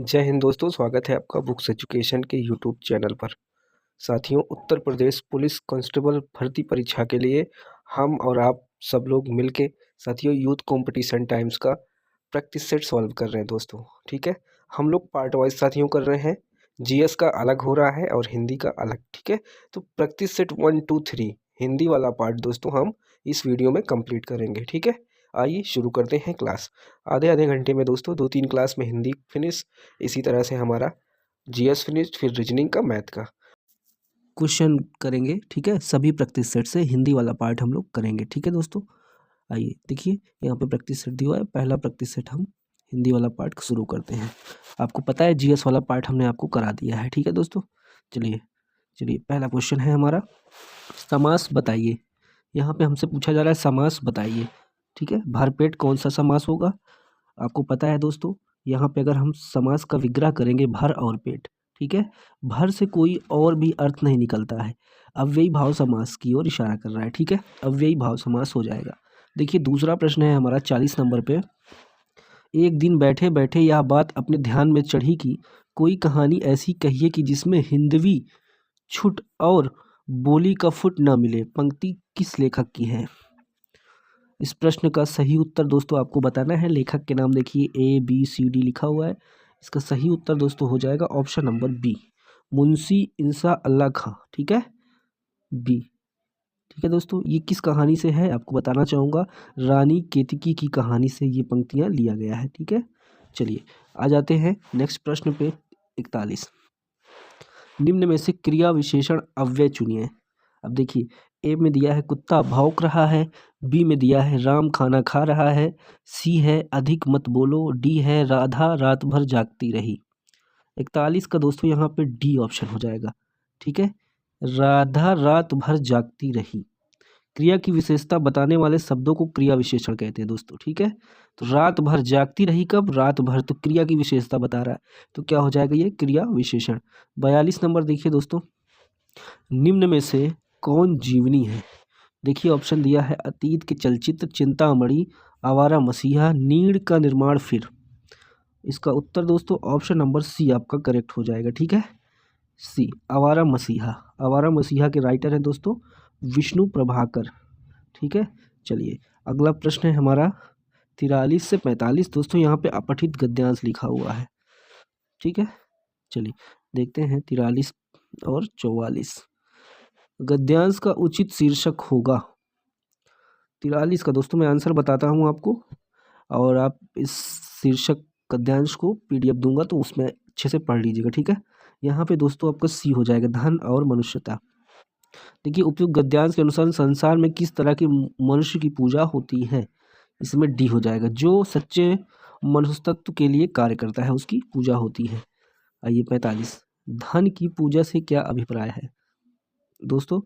जय हिंद दोस्तों, स्वागत है आपका बुक्स एजुकेशन के यूट्यूब चैनल पर। साथियों, उत्तर प्रदेश पुलिस कांस्टेबल भर्ती परीक्षा के लिए हम और आप सब लोग मिलके साथियों यूथ कंपटीशन टाइम्स का प्रैक्टिस सेट सॉल्व कर रहे हैं दोस्तों। ठीक है, हम लोग पार्ट वाइज साथियों कर रहे हैं। जीएस का अलग हो रहा है और हिंदी का अलग। ठीक है, तो प्रैक्टिस सेट 1 2 3 हिंदी वाला पार्ट दोस्तों हम इस वीडियो में कंप्लीट करेंगे। ठीक है, आइए शुरू करते हैं क्लास। आधे आधे घंटे में दोस्तों 2-3 क्लास में हिंदी फिनिश, इसी तरह से हमारा जीएस फिनिश, फिर रीजनिंग का, मैथ का क्वेश्चन करेंगे। ठीक है, सभी प्रैक्टिस सेट से हिंदी वाला पार्ट हम लोग करेंगे। ठीक है दोस्तों, आइए देखिए यहाँ पे प्रैक्टिस सेट दिया हुआ है। पहला प्रैक्टिस सेट हम हिंदी वाला पार्ट शुरू करते हैं। आपको पता है जीएस वाला पार्ट हमने आपको करा दिया है। ठीक है दोस्तों, चलिए चलिए पहला क्वेश्चन है हमारा, समास बताइए। यहाँ पे हमसे पूछा जा रहा है समास बताइए। ठीक है, भरपेट कौन सा समास होगा? आपको पता है दोस्तों, यहाँ पे अगर हम समास का विग्रह करेंगे भर और पेट, ठीक है, भर से कोई और भी अर्थ नहीं निकलता है, अव्ययी भाव समास की ओर इशारा कर रहा है। ठीक है, अव्ययी भाव समास हो जाएगा। देखिए दूसरा प्रश्न है हमारा 40 नंबर पे, एक दिन बैठे बैठे यह बात अपने ध्यान में चढ़ी कि कोई कहानी ऐसी कहिए कि जिसमें हिंदवी छुट और बोली का फुट न मिले। पंक्ति किस लेखक की है? इस प्रश्न का सही उत्तर दोस्तों आपको बताना है। लेखक के नाम देखिए ABCD लिखा हुआ है। इसका सही उत्तर दोस्तों हो जाएगा ऑप्शन नंबर बी, मुंशी इंसा अल्लाह खां। ठीक है, बी। ठीक है दोस्तों, ये किस कहानी से है आपको बताना चाहूँगा। रानी केतकी की कहानी से ये पंक्तियाँ लिया गया है। ठीक है, चलिए आ जाते हैं नेक्स्ट प्रश्न पे। 41, निम्न में से क्रिया विशेषण अव्यय चुनिए। अब देखिए, ए में दिया है कुत्ता भौंक रहा है, बी में दिया है राम खाना खा रहा है, सी है अधिक मत बोलो, डी है राधा रात भर जागती रही। 41 का दोस्तों यहाँ पे डी ऑप्शन हो जाएगा। ठीक है, राधा रात भर जागती रही। क्रिया की विशेषता बताने वाले शब्दों को क्रिया विशेषण कहते हैं दोस्तों। ठीक है, तो रात भर जागती रही, कब? रात भर, तो क्रिया की विशेषता बता रहा है, तो क्या हो जाएगा ये क्रिया विशेषण। 42 नंबर देखिए दोस्तों, निम्न में से कौन जीवनी है? देखिए ऑप्शन दिया है अतीत के चलचित्र, चिंतामणि, आवारा मसीहा, नीड़ का निर्माण फिर। इसका उत्तर दोस्तों ऑप्शन नंबर सी आपका करेक्ट हो जाएगा। ठीक है, सी आवारा मसीहा। आवारा मसीहा के राइटर हैं दोस्तों विष्णु प्रभाकर। ठीक है, चलिए अगला प्रश्न है हमारा 43 से 45 दोस्तों, यहाँ पे अपठित गद्यांश लिखा हुआ है। ठीक है, चलिए देखते हैं 43 और 44। गद्यांश का उचित शीर्षक होगा 43 का दोस्तों, मैं आंसर बताता हूँ आपको, और आप इस शीर्षक गद्यांश को PDF दूंगा तो उसमें अच्छे से पढ़ लीजिएगा। ठीक है, यहाँ पे दोस्तों आपका सी हो जाएगा, धन और मनुष्यता। देखिए उपयुक्त गद्यांश के अनुसार संसार में किस तरह की मनुष्य की पूजा होती है? इसमें डी हो जाएगा, जो सच्चे मनुष्य तत्व के लिए कार्य करता है उसकी पूजा होती है। आइए 45, धन की पूजा से क्या अभिप्राय है? दोस्तों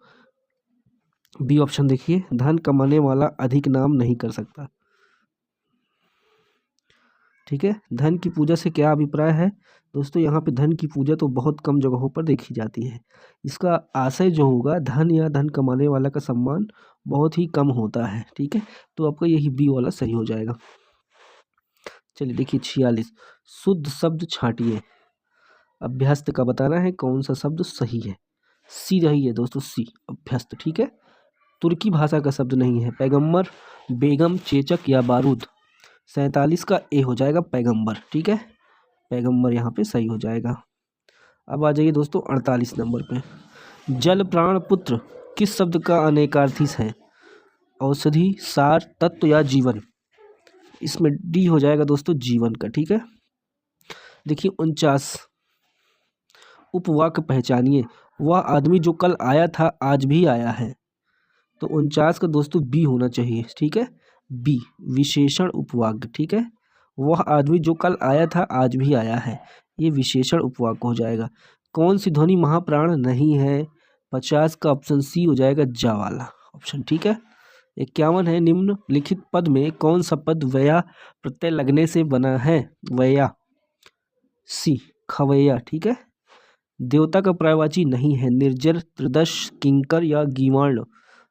बी ऑप्शन देखिए, धन कमाने वाला अधिक नाम नहीं कर सकता। ठीक है, धन की पूजा से क्या अभिप्राय है दोस्तों? यहाँ पे धन की पूजा तो बहुत कम जगहों पर देखी जाती है। इसका आशय जो होगा, धन या धन कमाने वाला का सम्मान बहुत ही कम होता है। ठीक है, तो आपका यही बी वाला सही हो जाएगा। चलिए देखिए 46, शुद्ध शब्द छांटिए। अभ्यस्त का बताना है कौन सा शब्द सही है। सी रही है दोस्तों, सी अभ्यस्त। ठीक है, तुर्की भाषा का शब्द नहीं है। पैगंबर, बेगम, चेचक या बारूद। 47 का ए हो जाएगा पैगंबर। ठीक है, पैगंबर यहाँ पे सही हो जाएगा। अब आ जाइए दोस्तों 48 नंबर पे, जल प्राण पुत्र किस शब्द का अनेकार्थी है? औषधि, सार, तत्व या जीवन। इसमें डी हो जाएगा दोस्तों, जीवन का। ठीक है, देखिए 49, उपवाक्य पहचानिए। वह आदमी जो कल आया था आज भी आया है। तो 49 का दोस्तों बी होना चाहिए। ठीक है, बी विशेषण उपवाक्य। ठीक है, वह आदमी जो कल आया था आज भी आया है, ये विशेषण उपवाक्य हो जाएगा। कौन सी ध्वनि महाप्राण नहीं है? 50 का ऑप्शन सी हो जाएगा, जा वाला ऑप्शन। ठीक है, 51 है, निम्न लिखित पद में कौन सा पद वया प्रत्यय लगने से बना है? वया, सी खवैया। ठीक है, देवता का पर्यायवाची नहीं है। निर्जर, त्रिदश, किंकर या गीवाण।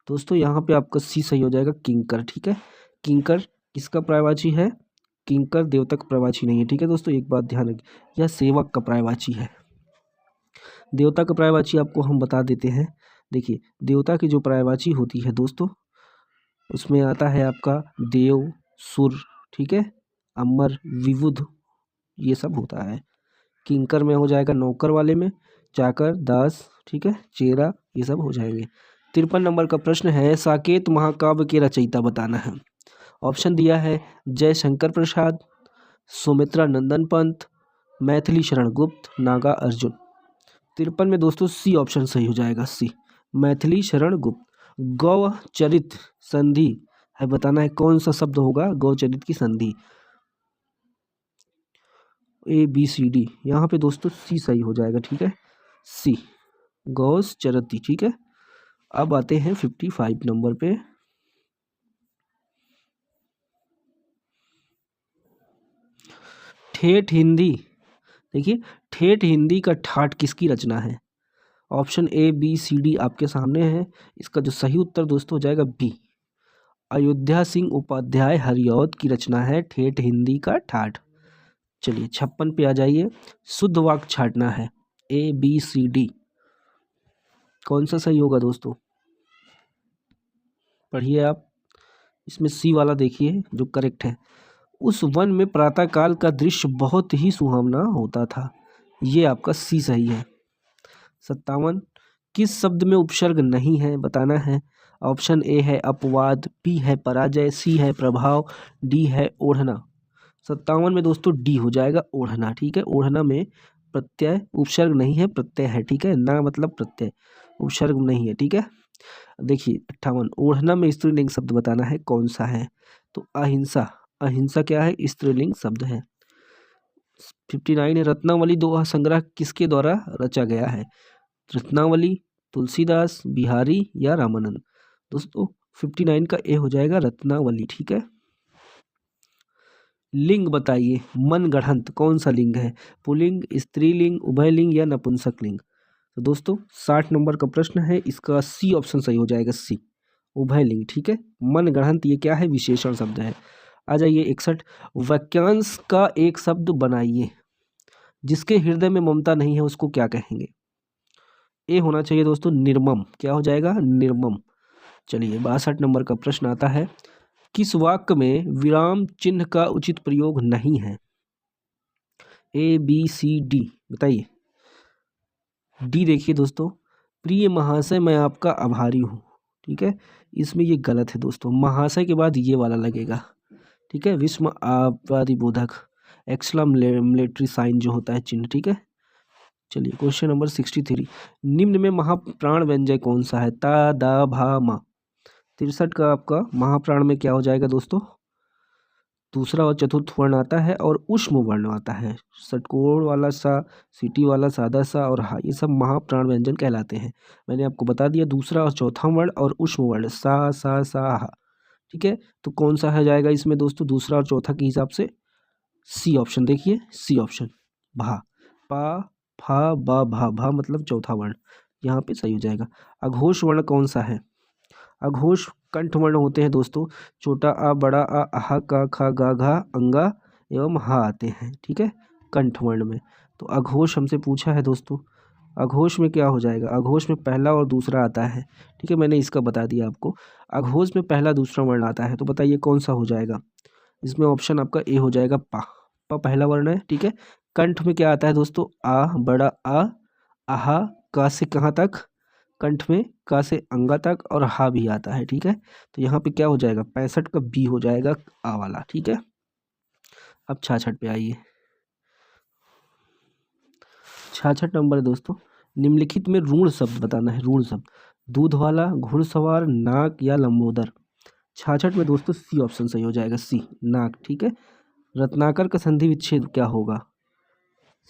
दोस्तों यहाँ पे आपका सी सही हो जाएगा, किंकर। ठीक है, किंकर किसका पर्यायवाची है? किंकर देवता का पर्यायवाची नहीं है, ठीक है दोस्तों, एक बात ध्यान रखिए, यह सेवक का पर्यायवाची है। देवता का पर्यायवाची आपको हम बता देते हैं। देखिए, देवता की जो पर्यायवाची होती है दोस्तों, उसमें आता है आपका देव, सुर, ठीक है, अमर, विबुध, ये सब होता है। किंकर में हो जाएगा नौकर वाले में चाकर, दास, ठीक है, चेरा, ये सब हो जाएंगे। 53 नंबर का प्रश्न है, साकेत महाकाव्य के रचयिता बताना है। ऑप्शन दिया है जयशंकर प्रसाद, सुमित्रा नंदन पंत, मैथिली शरण गुप्त, नागा अर्जुन। 53 में दोस्तों सी ऑप्शन सही हो जाएगा, सी, मैथिली शरण गुप्त। गौचरित संधि है, बताना है कौन सा शब्द होगा गौचरित की संधि। ABCD, यहाँ पे दोस्तों सी सही हो जाएगा, ठीक है, सी, गौस चरती, ठीक है। अब आते हैं 55 नंबर पे। ठेठ हिंदी, देखिए, ठेठ हिंदी का ठाठ किसकी रचना है। ऑप्शन ABCD आपके सामने है। इसका जो सही उत्तर दोस्तों हो जाएगा बी, अयोध्या सिंह उपाध्याय हरिऔध की रचना है ठेठ हिंदी का ठाठ। चलिए 56 पे आ जाइए। शुद्ध वाक्य छाटना है, ABCD, कौन सा सही होगा दोस्तों, पढ़िए आप। इसमें सी वाला देखिए जो करेक्ट है। उस वन में प्रातःकाल का दृश्य बहुत ही सुहावना होता था, ये आपका सी सही है। 57, किस शब्द में उपसर्ग नहीं है बताना है। ऑप्शन ए है अपवाद, बी है पराजय, सी है प्रभाव, डी है ओढ़ना। 57 में दोस्तों डी हो जाएगा, ओढ़ना, ठीक है। ओढ़ना में प्रत्यय, उपसर्ग नहीं है, प्रत्यय है, ठीक है, ना मतलब प्रत्यय, उपसर्ग नहीं है, ठीक है। देखिए 58, ओढ़ना में स्त्रीलिंग शब्द बताना है कौन सा है, तो अहिंसा, अहिंसा क्या है, स्त्रीलिंग शब्द है। 59 है, रत्नावली दोहा संग्रह किसके द्वारा रचा गया है। रत्नावली, तुलसीदास, बिहारी या रामानंद। दोस्तों 59 का ए हो जाएगा रत्नावली, ठीक है। लिंग बताइए, मनगढ़ंत कौन सा लिंग है, पुल्लिंग, स्त्रीलिंग, उभयलिंग या नपुंसक लिंग। तो दोस्तों 60 नंबर का प्रश्न है, इसका सी ऑप्शन सही हो जाएगा, सी, उभयलिंग, ठीक है। मनगढ़ंत ये क्या है, विशेषण शब्द है। आ जाइए 61, वाक्यांश का एक शब्द बनाइए, जिसके हृदय में ममता नहीं है उसको क्या कहेंगे। ए होना चाहिए दोस्तों निर्मम, क्या हो जाएगा, निर्मम। चलिए 62 नंबर का प्रश्न आता है, किस वाक्य में विराम चिन्ह का उचित प्रयोग नहीं है। ABCD बताइए। डी देखिए दोस्तों, प्रिय महाशय मैं आपका आभारी हूँ, ठीक है, इसमें ये गलत है दोस्तों, महाशय के बाद ये वाला लगेगा, ठीक है। विस्म आपादी बोधक, एक्सक्लेमेटरी साइन जो होता है चिन्ह, ठीक है। चलिए क्वेश्चन नंबर 63, निम्न में महाप्राण व्यंजय कौन सा है, ता, दा, भा, मा। 63 का आपका महाप्राण में क्या हो जाएगा दोस्तों, दूसरा और चतुर्थ वर्ण आता है और उष्म वर्ण आता है। षटकोण वाला सा, सीटी वाला सादा सा और हा, ये सब महाप्राण व्यंजन कहलाते हैं। मैंने आपको बता दिया दूसरा और चौथा वर्ण और उष्म वर्ण सा हा, ठीक है। तो कौन सा है जाएगा इसमें दोस्तों, दूसरा और चौथा के हिसाब से सी ऑप्शन, देखिए सी ऑप्शन, भा, पा, फा, बा, भा मतलब चौथा वर्ण, यहाँ पे सही हो जाएगा। अघोष वर्ण कौन सा है, अघोष कंठ वर्ण होते हैं दोस्तों, छोटा आ, बड़ा आ, आहा, का, खा, गा, घा, अंगा एवं हा आते हैं, ठीक है, कंठ वर्ण में। तो अघोष हमसे पूछा है दोस्तों, अघोष में क्या हो जाएगा, अघोष में पहला और दूसरा आता है, ठीक है, मैंने इसका बता दिया आपको। अघोष में पहला दूसरा वर्ण आता है, तो बताइए कौन सा हो जाएगा। इसमें ऑप्शन आपका ए हो जाएगा, पा, पा पहला वर्ण है, ठीक है। कंठ में क्या आता है दोस्तों, आ, बड़ा आ, आहा, का से कहाँ तक, कंठ में का से अंगा तक और हा भी आता है, ठीक है। तो यहाँ पे क्या हो जाएगा, 65 का बी हो जाएगा, आ वाला, ठीक है। अब 66 पे आइए। 66 नंबर है दोस्तों, निम्नलिखित में ऋण शब्द बताना है, ऋण शब्द, दूध वाला, घुड़सवार, नाक या लंबोदर। 66 में दोस्तों सी ऑप्शन सही हो जाएगा, सी, नाक, ठीक है। रत्नाकर का संधि विच्छेद क्या होगा।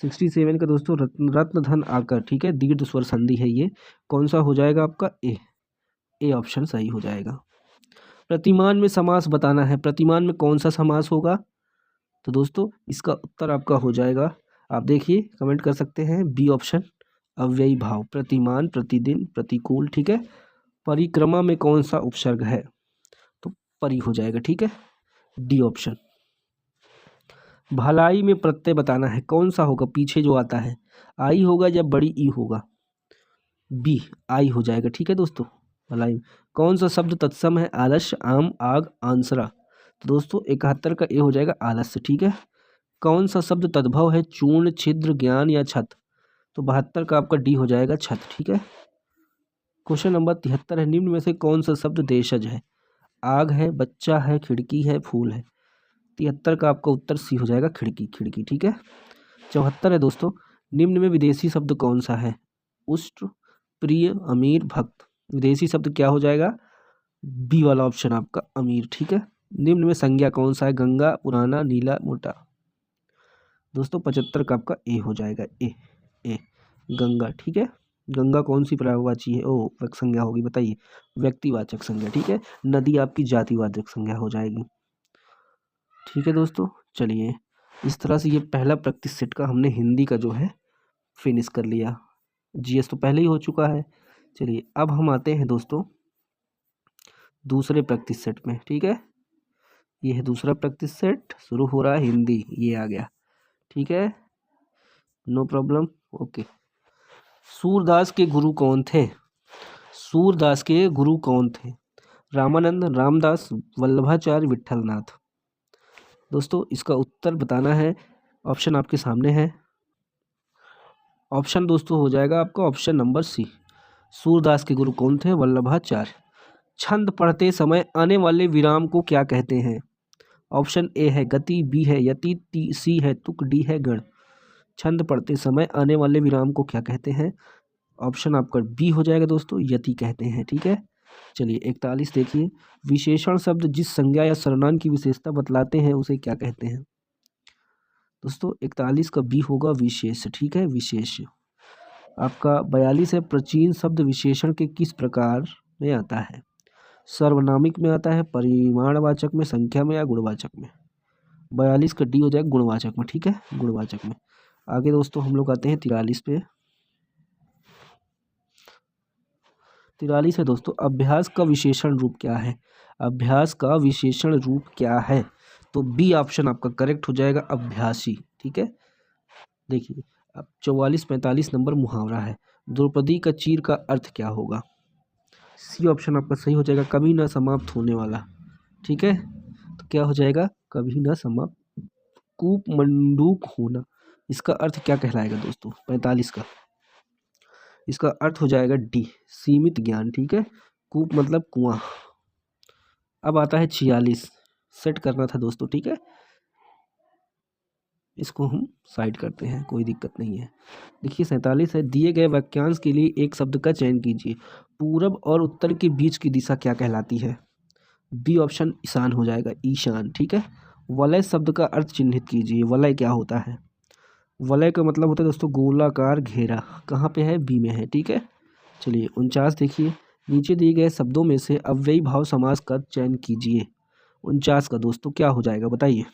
67 का दोस्तों रत्न धन आकर, ठीक है, दीर्घ स्वर संधि है ये, कौन सा हो जाएगा आपका, ए ऑप्शन सही हो जाएगा। प्रतिमान में समास बताना है, प्रतिमान में कौन सा समास होगा, तो दोस्तों इसका उत्तर आपका हो जाएगा, आप देखिए कमेंट कर सकते हैं, बी ऑप्शन, अव्ययी भाव, प्रतिमान, प्रतिदिन, प्रतिकूल, ठीक है। परिक्रमा में कौन सा उपसर्ग है, तो परि हो जाएगा, ठीक है, डी ऑप्शन। भलाई में प्रत्यय बताना है, कौन सा होगा पीछे जो आता है, आई होगा या बड़ी ई होगा, बी आई हो जाएगा। ठीक है दोस्तों, भलाई में कौन सा शब्द तत्सम है, आलस्य, आम, आग, आंसरा। तो दोस्तों 71 का ए हो जाएगा आलस्य। ठीक है, कौन सा शब्द तद्भव है, चूर्ण, छिद्र, ज्ञान या छत। तो 72 का आपका डी हो जाएगा छत। ठीक है, क्वेश्चन नंबर 73 है, निम्न में से कौन सा शब्द देशज है, आग है, बच्चा है, खिड़की है, फूल है। 73 का आपका उत्तर सी हो जाएगा खिड़की, खिड़की। ठीक है, 74 है दोस्तों, निम्न में विदेशी शब्द कौन सा है, उष्ट, प्रिय, अमीर, भक्त। विदेशी शब्द क्या हो जाएगा, बी वाला ऑप्शन आपका अमीर। ठीक है, निम्न में संज्ञा कौन सा है, गंगा, पुराना, नीला, मोटा। दोस्तों 75 का आपका ए हो जाएगा, ए गंगा। ठीक है, गंगा कौन सी पर्यायवाची है, ओ संज्ञा होगी, बताइए, व्यक्तिवाचक संज्ञा। ठीक है, नदी आपकी जातिवाचक संज्ञा हो जाएगी। ठीक है दोस्तों, चलिए इस तरह से ये पहला प्रैक्टिस सेट का हमने हिंदी का जो है फिनिश कर लिया। जीएस तो पहले ही हो चुका है। चलिए अब हम आते हैं दोस्तों दूसरे प्रैक्टिस सेट में। ठीक है, ये है दूसरा प्रैक्टिस सेट, शुरू हो रहा है हिंदी, ये आ गया। ठीक है, नो प्रॉब्लम, ओके। सूरदास के गुरु कौन थे, सूरदास के गुरु कौन थे, रामानंद, रामदास, वल्लभाचार्य, विट्ठलनाथ। दोस्तों इसका उत्तर बताना है, ऑप्शन आपके सामने है। ऑप्शन दोस्तों हो जाएगा आपका ऑप्शन नंबर सी, सूरदास के गुरु कौन थे, वल्लभाचार्य। छंद पढ़ते समय आने वाले विराम को क्या कहते हैं। ऑप्शन ए है गति, बी है यति, सी है तुक, डी है गण। छंद पढ़ते समय आने वाले विराम को क्या कहते हैं, ऑप्शन आपका बी हो जाएगा दोस्तों, यति कहते हैं। ठीक है, चलिए 41 देखिए, विशेषण शब्द जिस संज्ञा या सर्वनाम की विशेषता बतलाते हैं उसे क्या कहते हैं। दोस्तों 41 का बी होगा विशेष। ठीक है, विशेष। आपका 42 है, प्राचीन शब्द विशेषण के किस प्रकार में आता है, सर्वनामिक में आता है, परिमाणवाचक में, संख्या में या गुणवाचक में। 42 का डी हो जाएगा गुणवाचक में। ठीक है, गुणवाचक में। आगे दोस्तों हम लोग आते हैं 43 पे। 43 है दोस्तों, अभ्यास का विशेषण रूप क्या है, अभ्यास का विशेषण रूप क्या है। तो बी ऑप्शन आपका करेक्ट हो जाएगा, अभ्यासी। ठीक है, देखिए अब 44-45 नंबर मुहावरा है, द्रौपदी का चीर का अर्थ क्या होगा। सी ऑप्शन आपका सही हो जाएगा, कभी ना समाप्त होने वाला। ठीक है, तो क्या हो जाएगा, कभी ना समाप्त, कूप मंडूक होना। इसका अर्थ क्या कहलाएगा दोस्तों, 45 का, इसका अर्थ हो जाएगा डी, सीमित ज्ञान। ठीक है, कूप मतलब कुआं। अब आता है 46, सेट करना था दोस्तों। ठीक है, इसको हम साइड करते हैं, कोई दिक्कत नहीं है। देखिए 47 है, दिए गए वाक्यांश के लिए एक शब्द का चयन कीजिए, पूरब और उत्तर के बीच की दिशा क्या कहलाती है। बी ऑप्शन ईशान हो जाएगा, ईशान। ठीक है, वलय शब्द का अर्थ चिन्हित कीजिए, वलय क्या होता है। वलय का मतलब होता है दोस्तों गोलाकार घेरा, कहाँ पे है, बी में है। ठीक है, चलिए 49 देखिए, नीचे दिए गए शब्दों में से अव्ययी भाव समास का चयन कीजिए। 49 का दोस्तों क्या हो जाएगा बताइए,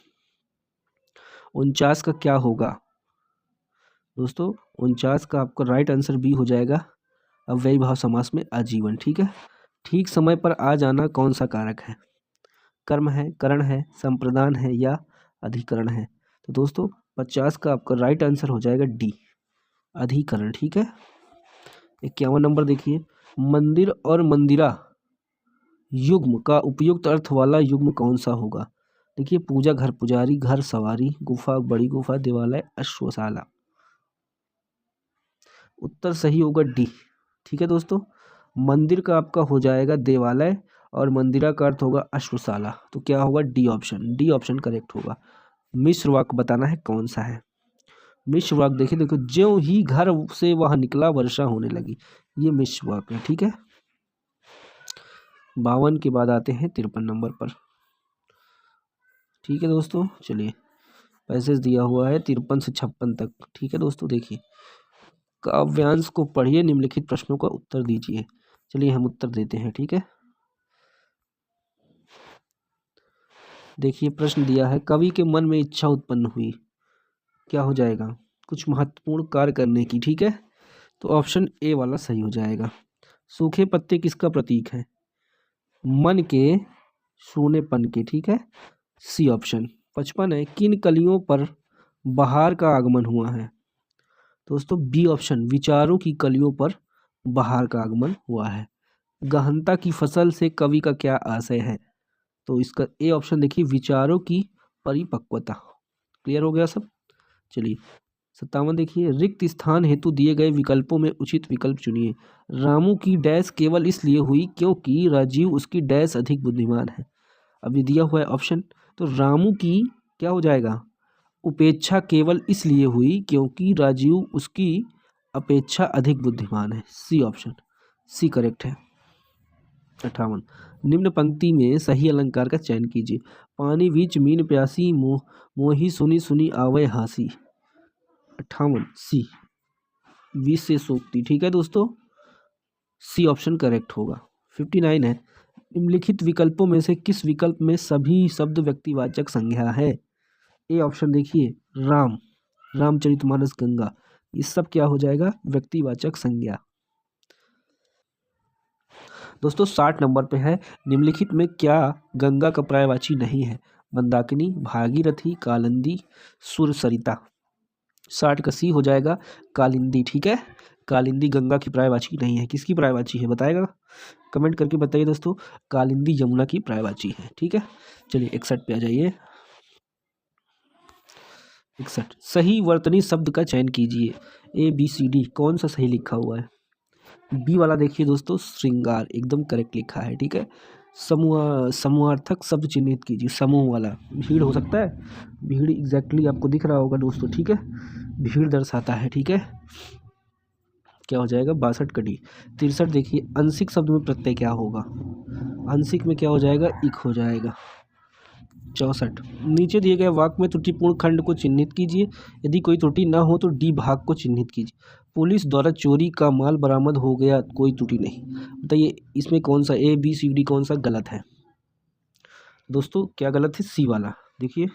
49 का क्या होगा दोस्तों, 49 का आपका राइट आंसर बी हो जाएगा, अव्ययी भाव समास में आजीवन। ठीक है, ठीक समय पर आ जाना कौन सा कारक है, कर्म है, करण है, संप्रदान है या अधिकरण है। तो दोस्तों 50 का आपका राइट आंसर हो जाएगा डी, अधिकरण। ठीक है, 51 नंबर देखिए, मंदिर और मंदिरा युग्म का उपयुक्त अर्थ वाला युग्म कौन सा होगा। देखिए पूजा घर, पुजारी घर, सवारी, गुफा, बड़ी गुफा, देवालय, अश्वशाला। उत्तर सही होगा डी। ठीक है दोस्तों, मंदिर का आपका हो जाएगा देवालय और मंदिरा का अर्थ होगा अश्वशाला। तो क्या होगा, D option, D option correct होगा। मिश्र वाक्य बताना है कौन सा है। मिश्र वाक्य देखिए, देखो ज्यों ही घर से वह निकला वर्षा होने लगी, ये मिश्र वाक्य है। ठीक है, 52 के बाद आते हैं 53 नंबर पर। ठीक है दोस्तों, चलिए पैसेज दिया हुआ है 53 से 56 तक। ठीक है दोस्तों, देखिए काव्यांश को पढ़िए, निम्नलिखित प्रश्नों का उत्तर दीजिए। चलिए हम उत्तर देते हैं। ठीक है, देखिए प्रश्न दिया है, कवि के मन में इच्छा उत्पन्न हुई, क्या हो जाएगा, कुछ महत्वपूर्ण कार्य करने की। ठीक है, तो ऑप्शन ए वाला सही हो जाएगा। सूखे पत्ते किसका प्रतीक है, मन के सूनेपन के। ठीक है, सी ऑप्शन 55 है, किन कलियों पर बहार का आगमन हुआ है? दोस्तों बी ऑप्शन, विचारों की कलियों पर बहार का आगमन हुआ है। गहनता की फसल से कवि का क्या आशय है? तो इसका ए ऑप्शन देखिए, विचारों की परिपक्वता। क्लियर हो गया सब? चलिए 57 देखिए, रिक्त स्थान हेतु दिए गए विकल्पों में उचित विकल्प चुनिए। रामू की डैश केवल इसलिए हुई क्योंकि राजीव उसकी डैश अधिक बुद्धिमान है। अब ये दिया हुआ है ऑप्शन, तो रामू की क्या हो जाएगा, उपेक्षा केवल इसलिए हुई क्योंकि राजीव उसकी अपेक्षा अधिक बुद्धिमान है। सी ऑप्शन, सी करेक्ट है। 58, निम्न पंक्ति में सही अलंकार का चयन कीजिए। पानी बीच मीन प्यासी, मोही सुनी सुनी आवे हासी। 58 सी, विष से सोक्ति। ठीक है दोस्तों, सी ऑप्शन करेक्ट होगा। 59 है, निम्नलिखित विकल्पों में से किस विकल्प में सभी शब्द व्यक्तिवाचक संज्ञा है? ए ऑप्शन देखिए, राम, रामचरितमानस, गंगा, ये सब क्या हो जाएगा, व्यक्तिवाचक संज्ञा। दोस्तों 60 नंबर पे है, निम्नलिखित में क्या गंगा का पर्यायवाची नहीं है? मंदाकिनी, भागीरथी, कालिंदी, सुरसरिता। 60 का सी हो जाएगा, कालिंदी। ठीक है, कालिंदी गंगा की पर्यायवाची नहीं है। किसकी पर्यायवाची है बताएगा, कमेंट करके बताइए दोस्तों। कालिंदी यमुना की पर्यायवाची है। ठीक है, चलिए 61 पे आ जाइए। 61, सही वर्तनी शब्द का चयन कीजिए। ए बी सी डी, कौन सा सही लिखा हुआ है? बी वाला देखिए दोस्तों, श्रृंगार, एकदम करेक्ट लिखा है। ठीक है, समूहार्थक शब्द चिन्हित कीजिए। समूह वाला, भीड़ हो सकता है, भीड़ एग्जैक्टली आपको दिख रहा होगा दोस्तों। ठीक है, भीड़ दर्शाता है। ठीक है, क्या हो जाएगा, 62 का डी। 63 देखिए, अंशिक शब्द में प्रत्यय क्या होगा? अंशिक में क्या हो जाएगा, इक हो जाएगा। 64, नीचे दिए गए वाक्य में त्रुटिपूर्ण खंड को चिन्हित कीजिए। यदि कोई त्रुटि न हो तो डी भाग को चिन्हित कीजिए। पुलिस द्वारा चोरी का माल बरामद हो गया, कोई त्रुटि नहीं। बताइए इसमें कौन सा, ए बी सी डी कौन सा गलत है? दोस्तों क्या गलत है, सी वाला। देखिए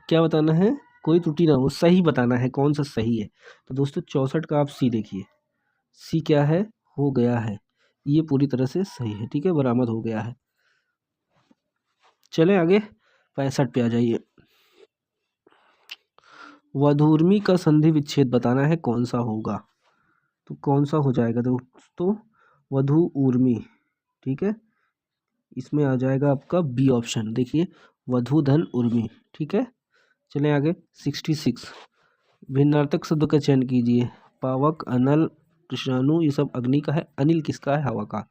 क्या बताना है, कोई त्रुटि ना हो, सही बताना है, कौन सा सही है। तो दोस्तों 64 का आप सी देखिए, सी क्या है, हो गया है, ये पूरी तरह से सही है। ठीक है, बरामद हो गया है। चलें आगे, 65 पे आ जाइए। वधूर्मी का संधि विच्छेद बताना है, कौन सा होगा? तो कौन सा हो जाएगा दोस्तों, वधु ऊर्मी। ठीक है, इसमें आ जाएगा आपका बी ऑप्शन। देखिए वधु धन उर्मी। ठीक है, चलें आगे। 66, भिन्नार्थक शब्द का चयन कीजिए। पावक, अनल, कृष्णाणु, ये सब अग्नि का है। अनिल किसका है, हवा का।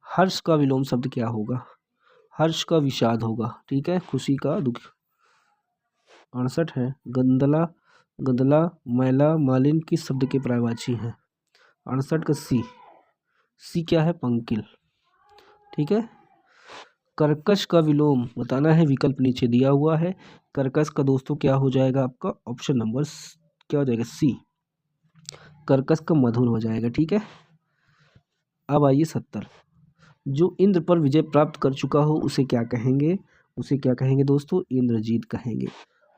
हर्ष का विलोम शब्द क्या होगा? हर्ष का विषाद होगा। ठीक है, खुशी का दुख। 68 है, गंदला, गंदला, मैला, मालिन किस शब्द के पर्यायवाची हैं? 68 का सी, सी क्या है, पंकिल। ठीक है, कर्कश का विलोम बताना है, विकल्प नीचे दिया हुआ है। कर्कश का दोस्तों क्या हो जाएगा आपका, ऑप्शन नंबर क्या हो जाएगा, सी, कर्कश का मधुर हो जाएगा। ठीक है, अब आइए 70, जो इंद्र पर विजय प्राप्त कर चुका हो उसे क्या कहेंगे? उसे क्या कहेंगे दोस्तों, इंद्रजीत कहेंगे।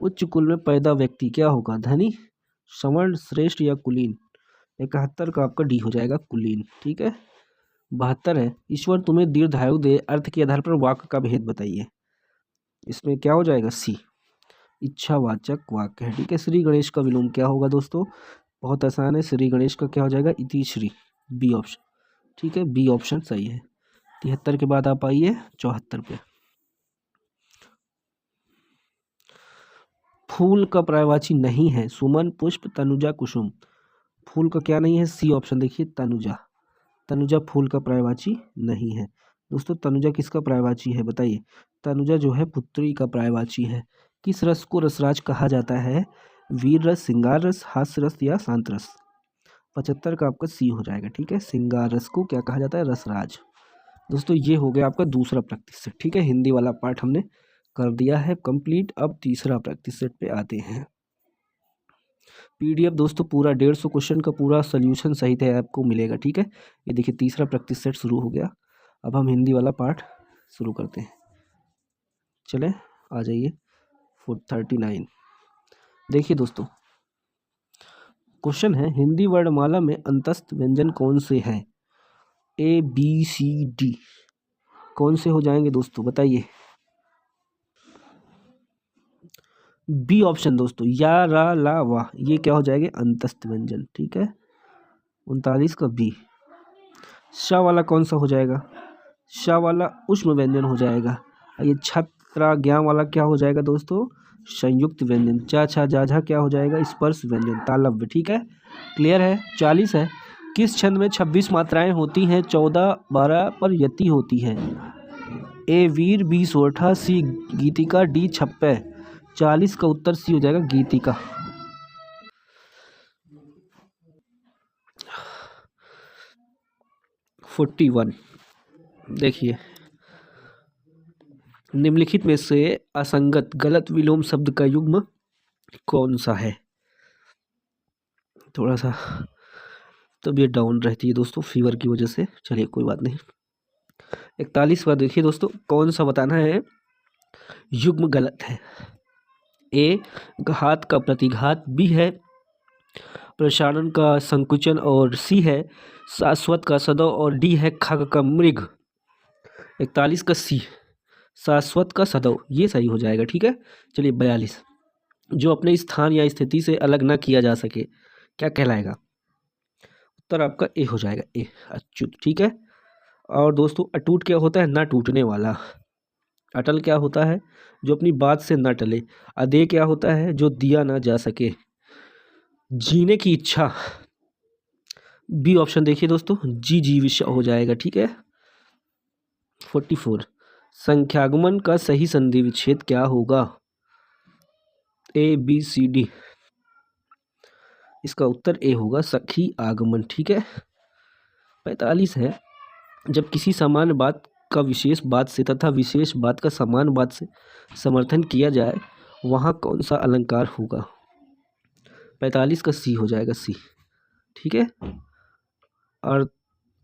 उच्च कुल में पैदा व्यक्ति क्या होगा, धनी, सवर्ण, श्रेष्ठ या कुलीन? 71 का आपका डी हो जाएगा, कुलीन। ठीक है, 72 है, ईश्वर तुम्हें दीर्घायु दे, अर्थ के आधार पर वाक्य का भेद बताइए। इसमें क्या हो जाएगा, सी, इच्छावाचक वाक्य है। ठीक है, श्री गणेश का विलोम क्या होगा दोस्तों, बहुत आसान है, श्री गणेश का क्या हो जाएगा, इति श्री, बी ऑप्शन। ठीक है, बी ऑप्शन सही है। 73 के बाद आप आइए 74 पे। फूल का पर्यायवाची नहीं है, सुमन, पुष्प, तनुजा, कुसुम। फूल का क्या नहीं है, सी ऑप्शन देखिए, तनुजा। तनुजा फूल का पर्यायवाची नहीं है। दोस्तों तनुजा किसका पर्यायवाची है बताइए? तनुजा जो है पुत्री का पर्यायवाची है। किस रस को रसराज कहा जाता है? वीर रस, श्रृंगार रस, हास्य रस या शांत रस? 75 का आपका सी हो जाएगा। ठीक है, श्रृंगार रस को क्या कहा जाता है? रसराज। दोस्तों ये हो गया आपका दूसरा प्रैक्टिस सेट। ठीक है, हिंदी वाला पार्ट हमने कर दिया है कंप्लीट। अब तीसरा प्रैक्टिस सेट पे आते हैं। पीडीएफ दोस्तों पूरा 150 क्वेश्चन का पूरा सोल्यूशन सहित है आपको मिलेगा। ठीक है, ये देखिए तीसरा प्रैक्टिस सेट शुरू हो गया। अब हम हिंदी वाला पार्ट शुरू करते हैं। चलें आ जाइए 39। देखिए दोस्तों क्वेश्चन है, हिंदी वर्णमाला में अंतस्थ व्यंजन कौन से हैं? ए बी सी डी कौन से हो जाएंगे दोस्तों बताइए? बी ऑप्शन दोस्तों, या रा ला वाह, ये क्या हो जाएगा? अंतस्थ व्यंजन। ठीक है, 39 का बी। श वाला कौन सा हो जाएगा? श वाला उष्म व्यंजन हो जाएगा। ये छत्रा ज्ञा वाला क्या हो जाएगा दोस्तों? संयुक्त व्यंजन। चा छा जा झा क्या हो जाएगा? स्पर्श व्यंजन, तालव्य। ठीक है, क्लियर है। 40 है। किस छंद में 26 मात्राएं होती हैं, 14 12 पर यति होती है? ए वीर, बी सोरठा, सी गीतिका, डी छप्पे। 40 का उत्तर सी हो जाएगा, गीतिका। 41 देखिए, निम्नलिखित में से असंगत गलत विलोम शब्द का युग्म कौन सा है? थोड़ा सा तबीयत डाउन रहती है दोस्तों फीवर की वजह से, चलिए कोई बात नहीं। 41 बार देखिए दोस्तों, कौन सा बताना है युग्म गलत है? ए घात का प्रतिघात, बी है प्रसारण का संकुचन, और सी है शाश्वत का सदव, और डी है खग का मृग। 41 का सी, शाश्वत का सदव, ये सही हो जाएगा। ठीक है, चलिए 42, जो अपने स्थान या स्थिति से अलग ना किया जा सके क्या कहलाएगा? उत्तर आपका ए हो जाएगा, ए अच्युत। ठीक है, और दोस्तों अटूट क्या होता है? ना टूटने वाला। अटल क्या होता है? जो अपनी बात से ना टले। अदेय क्या होता है? जो दिया ना जा सके। जीने की इच्छा, बी ऑप्शन देखिए दोस्तों, जी जीविश हो जाएगा। ठीक है, 44, संख्यागमन का सही संधि विच्छेद क्या होगा? A B C D. इसका उत्तर ए होगा, सखी आगमन। ठीक है, 45 है, जब किसी सामान्य बात का विशेष बात से तथा विशेष बात का सामान्य बात से समर्थन किया जाए वहाँ कौन सा अलंकार होगा? 45 का सी हो जाएगा, सी। ठीक है,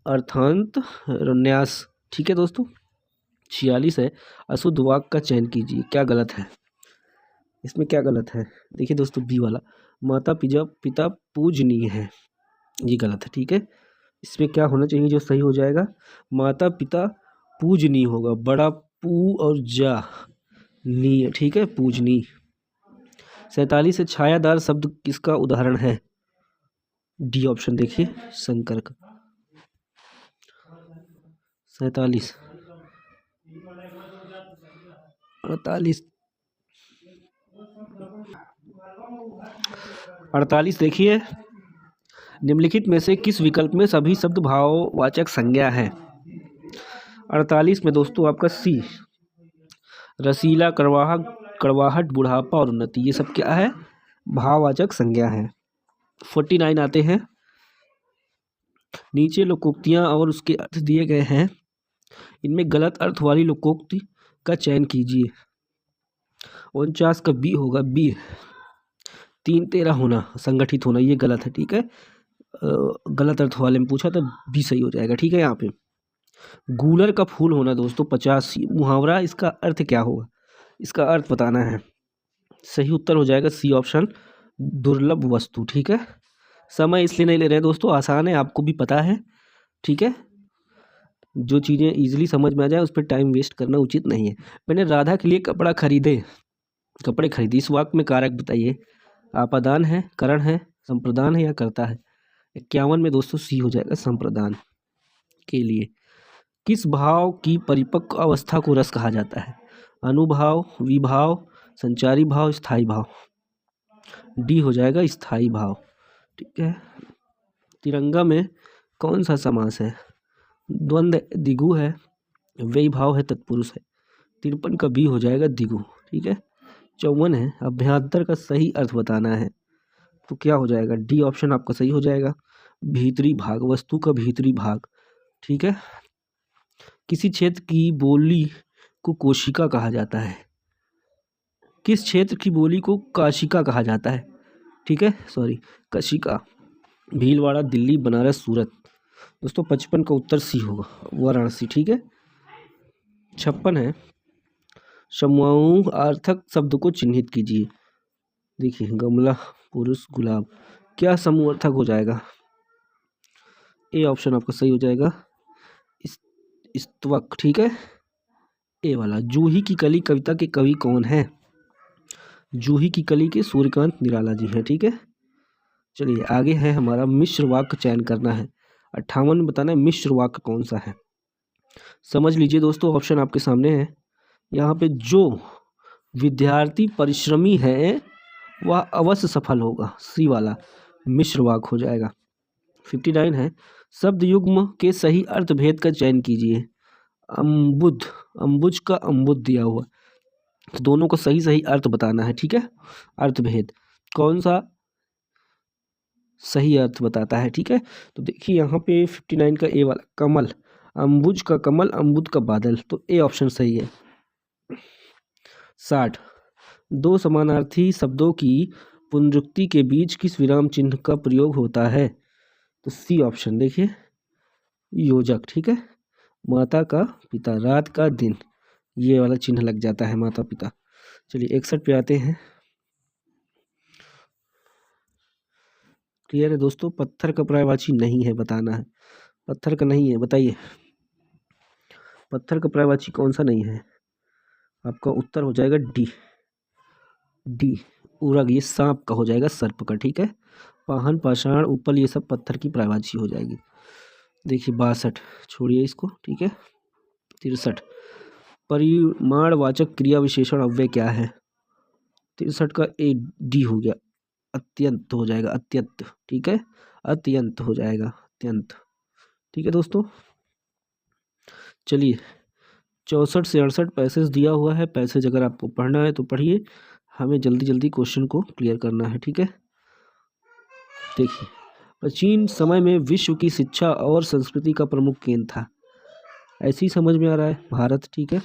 अर्थांत न्यास। ठीक है दोस्तों, 46 है, अशुद्ध वाक्य का चयन कीजिए, क्या गलत है? इसमें क्या गलत है? देखिए दोस्तों, बी वाला, माता पिता पूजनीय है, ये गलत है। ठीक है, इसमें क्या होना चाहिए जो सही हो जाएगा? माता पिता पूजनीय होगा, बड़ा पू और जा नी। ठीक है, पूजनीय। 47 से छायादार शब्द किसका उदाहरण है? डी ऑप्शन देखिए, शंकर का। 47, 48, 48 देखिए, निम्नलिखित में से किस विकल्प में सभी शब्द भाववाचक संज्ञा है? 48 में दोस्तों आपका सी, रसीला, कड़वाहट, बुढ़ापा और उन्नति, ये सब क्या है? भाववाचक संज्ञा है। 49 आते हैं, नीचे लोकोक्तियां और उसके अर्थ दिए गए हैं, इनमें गलत अर्थ वाली लोकोक्ति का चयन कीजिए। 49 का बी होगा, बी, 3 13 होना, संगठित होना, ये गलत है। ठीक है, गलत अर्थ वाले में पूछा तो बी सही हो जाएगा। ठीक है, यहाँ पे गूलर का फूल होना दोस्तों 50, मुहावरा, इसका अर्थ क्या होगा? इसका अर्थ बताना है। सही उत्तर हो जाएगा सी ऑप्शन, दुर्लभ वस्तु। ठीक है, समय इसलिए नहीं ले रहे हैं दोस्तों, आसान है, आपको भी पता है। ठीक है, जो चीज़ें इजीली समझ में आ जाए उस पर टाइम वेस्ट करना उचित नहीं है। मैंने राधा के लिए कपड़े खरीदे, इस वाक्य में कारक बताइए। आपादान है, करण है, संप्रदान है या कर्ता है? 51 में दोस्तों सी हो जाएगा, संप्रदान के लिए। किस भाव की परिपक्व अवस्था को रस कहा जाता है? अनुभाव, विभाव, संचारी भाव, स्थायी भाव। डी हो जाएगा, स्थायी भाव। ठीक है, तिरंगा में कौन सा समास है? द्वंद्व दिगु है, व्यय भाव है, तत्पुरुष है। 53 का बी हो जाएगा, दिगु। ठीक है, 54 है, अभ्यंतर का सही अर्थ बताना है, तो क्या हो जाएगा? डी ऑप्शन आपका सही हो जाएगा, भीतरी भाग, वस्तु का भीतरी भाग। ठीक है, किसी क्षेत्र की बोली को कोशिका कहा जाता है, किस क्षेत्र की बोली को काशिका कहा जाता है? ठीक है, सॉरी, कशिका। भीलवाड़ा, दिल्ली, बनारस, सूरत। दोस्तों 55 का उत्तर सी होगा, वाराणसी। ठीक है, 56 है, समूहार्थक शब्द को चिन्हित कीजिए। देखिए, गमला, पुरुष, गुलाब, क्या समूहार्थक हो जाएगा? ए ऑप्शन आपका सही हो जाएगा, स्तवक। ठीक है, ए वाला। जूही की कली कविता के कवि कौन है? जूही की कली के सूर्यकांत निराला जी हैं। ठीक है, चलिए आगे है हमारा मिश्र वाक्य चयन करना है। 58 में बताना है मिश्र वाक्य कौन सा है। समझ लीजिए दोस्तों, ऑप्शन आपके सामने है। यहाँ पे जो विद्यार्थी परिश्रमी है वह अवश्य सफल होगा, सी वाला मिश्र वाक्य हो जाएगा। 59 है शब्द युग्म के सही अर्थभेद का चयन कीजिए। अम्बुद, अम्बुज का अम्बुद दिया हुआ, तो दोनों को सही सही अर्थ बताना है। ठीक है, अर्थभेद कौन सा सही अर्थ बताता है। ठीक है, तो देखिए यहाँ पे 59 का ए वाला कमल, अम्बुज का कमल, अम्बुद का बादल, तो ए ऑप्शन सही है। 60 दो समानार्थी शब्दों की पुनरुक्ति के बीच किस विराम चिन्ह का प्रयोग होता है, तो सी ऑप्शन देखिए योजक। ठीक है, माता का पिता, रात का दिन, ये वाला चिन्ह लग जाता है माता पिता। चलिए 61 पे आते हैं। क्लियर है दोस्तों, पत्थर का पर्यायवाची नहीं है, बताना है। पत्थर का नहीं है, बताइए पत्थर का पर्यायवाची कौन सा नहीं है। आपका उत्तर हो जाएगा डी, डी उरग, ये सांप का हो जाएगा, सर्प का। ठीक है, पाहन, पाषाण, उपल, ये सब पत्थर की पर्यायवाची हो जाएगी। देखिए 62, छोड़िए इसको। ठीक है, 63 परिमाणवाचक क्रिया विशेषण अव्यय क्या है। 63 का ए डी हो गया, अत्यंत हो जाएगा, अत्यंत। ठीक है, अत्यंत हो जाएगा, अत्यंत। ठीक है दोस्तों, चलिए 64 से 68 पैसेज दिया हुआ है। पैसेज अगर आपको पढ़ना है तो पढ़िए, हमें जल्दी जल्दी क्वेश्चन को क्लियर करना है। ठीक है, देखिए प्राचीन समय में विश्व की शिक्षा और संस्कृति का प्रमुख केंद्र था। ऐसे ही समझ में आ रहा है, भारत। ठीक है,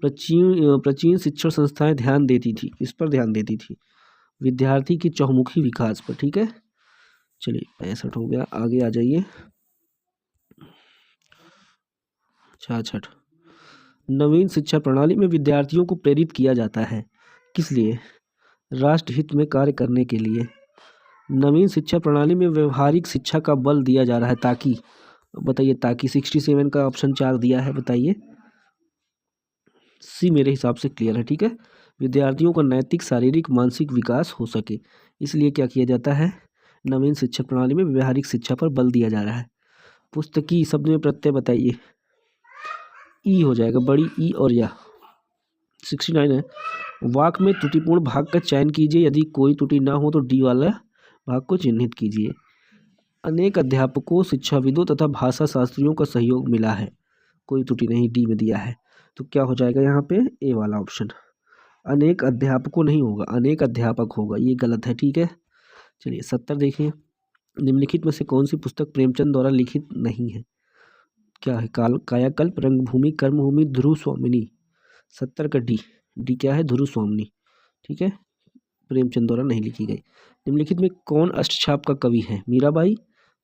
प्राचीन शिक्षण संस्थाएं ध्यान देती थी, इस पर ध्यान देती थी, विद्यार्थी के चहुमुखी विकास पर। ठीक है, चलिए 65 हो गया, आगे आ जाइए। 66 नवीन शिक्षा प्रणाली में विद्यार्थियों को प्रेरित किया जाता है, किस लिए, राष्ट्र हित में कार्य करने के लिए। नवीन शिक्षा प्रणाली में व्यवहारिक शिक्षा का बल दिया जा रहा है, ताकि, बताइए ताकि। 67 का ऑप्शन 4 दिया है, बताइए। सी मेरे हिसाब से क्लियर है। ठीक है, विद्यार्थियों का नैतिक, शारीरिक, मानसिक विकास हो सके, इसलिए क्या किया जाता है, नवीन शिक्षा प्रणाली में व्यवहारिक शिक्षा पर बल दिया जा रहा है। पुस्तकी शब्द में प्रत्यय बताइए, ई हो जाएगा, बड़ी ई और या। 69 है वाक्य में त्रुटिपूर्ण भाग का चयन कीजिए, यदि कोई त्रुटि ना हो तो डी वाला भाग को चिन्हित कीजिए। अनेक अध्यापकों, शिक्षाविदों तथा भाषा शास्त्रियों का सहयोग मिला है, कोई त्रुटि नहीं, डी में दिया है, तो क्या हो जाएगा यहाँ पे ए वाला ऑप्शन। अनेक अध्यापकों नहीं होगा, अनेक अध्यापक होगा, ये गलत है। ठीक है, चलिए 70 देखिए, निम्नलिखित में से कौन सी पुस्तक प्रेमचंद द्वारा लिखित नहीं है। क्या है, कायाकल्प, रंगभूमि, कर्मभूमि, ध्रुव स्वामिनी। 70 का डी, डी क्या है, ध्रुव स्वामिनी। ठीक है, प्रेमचंद द्वारा नहीं लिखी गई। निम्नलिखित में कौन अष्टछाप का कवि है, मीराबाई,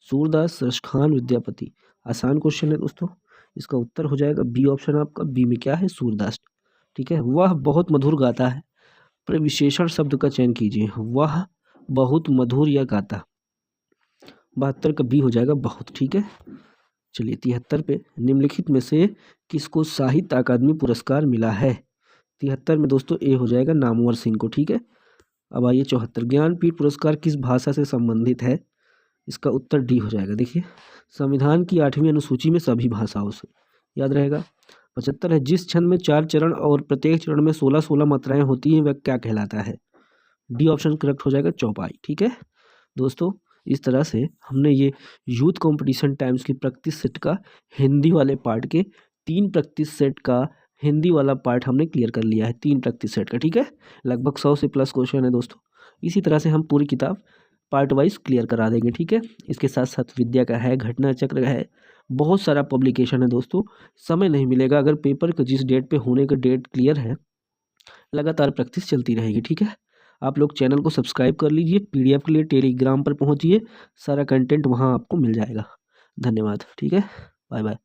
सूरदास, रसखान, विद्यापति। आसान क्वेश्चन है दोस्तों, इसका उत्तर हो जाएगा बी ऑप्शन आपका, बी में क्या है, सूरदास। ठीक है, वह बहुत मधुर गाता है, पर विशेषण शब्द का चयन कीजिए, वह बहुत मधुर या गाता। 72 का बी हो जाएगा, बहुत। ठीक है, चलिए 73 पे, निम्नलिखित में से किसको साहित्य अकादमी पुरस्कार मिला है। 73 में दोस्तों ए हो जाएगा, नामवर सिंह को। ठीक है, अब आइए 74, ज्ञानपीठ पुरस्कार किस भाषा से संबंधित है, इसका उत्तर डी हो जाएगा। देखिए संविधान की 8वीं अनुसूची में सभी भाषाओं से, याद रहेगा। 75 है जिस छंद में 4 चरण और प्रत्येक चरण में 16-16 मात्राएं होती हैं वह क्या कहलाता है, डी ऑप्शन करेक्ट हो जाएगा, चौपाई। ठीक है दोस्तों, इस तरह से हमने ये यूथ कंपटीशन टाइम्स की प्रैक्टिस सेट का हिंदी वाले पार्ट के 3 प्रैक्टिस सेट का हिंदी वाला पार्ट हमने क्लियर कर लिया है, 3 प्रैक्टिस सेट का। ठीक है, लगभग 100 से प्लस क्वेश्चन है दोस्तों। इसी तरह से हम पूरी किताब पार्ट वाइज क्लियर करा देंगे। ठीक है, इसके साथ साथ विद्या का है, घटना चक्र है, बहुत सारा पब्लिकेशन है दोस्तों। समय नहीं मिलेगा, अगर पेपर का जिस डेट पे होने का डेट क्लियर है, लगातार प्रैक्टिस चलती रहेगी। ठीक है, आप लोग चैनल को सब्सक्राइब कर लीजिए, पीडीएफ के लिए टेलीग्राम पर पहुंचिए, सारा कंटेंट वहां आपको मिल जाएगा। धन्यवाद। ठीक है, बाय बाय।